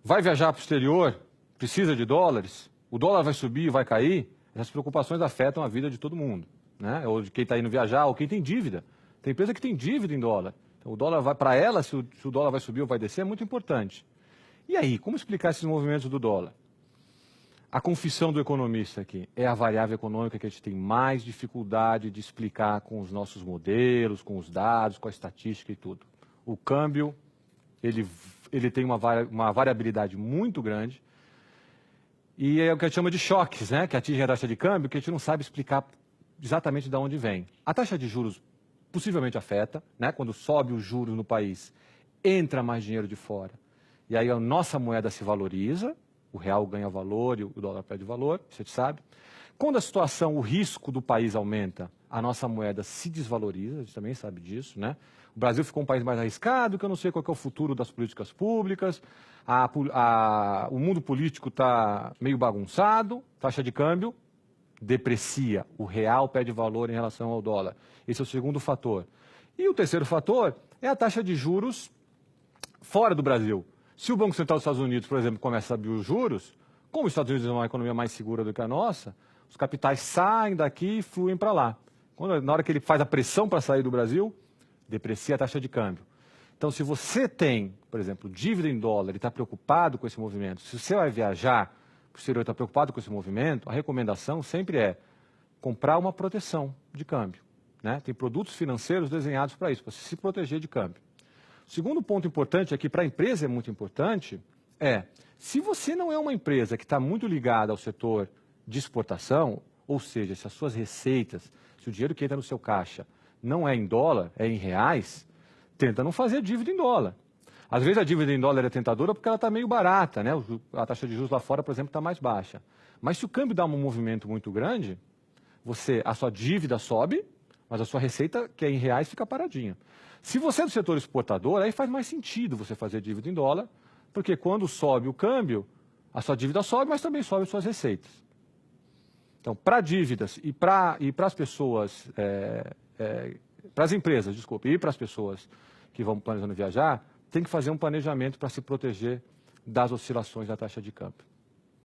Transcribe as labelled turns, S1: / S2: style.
S1: vai viajar para o exterior, precisa de dólares, o dólar vai subir, vai cair, essas preocupações afetam a vida de todo mundo, né? Ou de quem está indo viajar, ou quem tem dívida. Tem empresa que tem dívida em dólar. Então, o dólar vai para ela, se o dólar vai subir ou vai descer, é muito importante. E aí, como explicar esses movimentos do dólar? A confissão do economista aqui é a variável econômica que a gente tem mais dificuldade de explicar com os nossos modelos, com os dados, com a estatística e tudo. O câmbio, ele tem uma variabilidade muito grande e é o que a gente chama de choques, né? Que atingem a taxa de câmbio, que a gente não sabe explicar exatamente de onde vem. A taxa de juros possivelmente afeta, né? Quando sobe os juros no país, entra mais dinheiro de fora. E aí a nossa moeda se valoriza, o real ganha valor e o dólar perde valor, você sabe. Quando a situação, o risco do país aumenta, a nossa moeda se desvaloriza, a gente também sabe disso, né? O Brasil ficou um país mais arriscado, que eu não sei qual que é o futuro das políticas públicas, o mundo político está meio bagunçado, taxa de câmbio deprecia, o real perde valor em relação ao dólar. Esse é o segundo fator. E o terceiro fator é a taxa de juros fora do Brasil. Se o Banco Central dos Estados Unidos, por exemplo, começa a subir os juros, como os Estados Unidos é uma economia mais segura do que a nossa, os capitais saem daqui e fluem para lá. Na hora que ele faz a pressão para sair do Brasil, deprecia a taxa de câmbio. Então, se você tem, por exemplo, dívida em dólar e está preocupado com esse movimento, se você vai viajar para o exterior e está preocupado com esse movimento, a recomendação sempre é comprar uma proteção de câmbio, né? Tem produtos financeiros desenhados para isso, para se proteger de câmbio. O segundo ponto importante, aqui para a empresa é muito importante, se você não é uma empresa que está muito ligada ao setor de exportação, ou seja, se as suas receitas, se o dinheiro que entra no seu caixa não é em dólar, é em reais, tenta não fazer dívida em dólar. Às vezes a dívida em dólar é tentadora porque ela está meio barata, né? A taxa de juros lá fora, por exemplo, está mais baixa. Mas se o câmbio dá um movimento muito grande, a sua dívida sobe, mas a sua receita, que é em reais, fica paradinha. Se você é do setor exportador, aí faz mais sentido você fazer dívida em dólar, porque quando sobe o câmbio, a sua dívida sobe, mas também sobe as suas receitas. Então, para dívidas e para as pessoas, para as empresas, desculpe, e para as pessoas que vão planejando viajar, tem que fazer um planejamento para se proteger das oscilações da taxa de câmbio.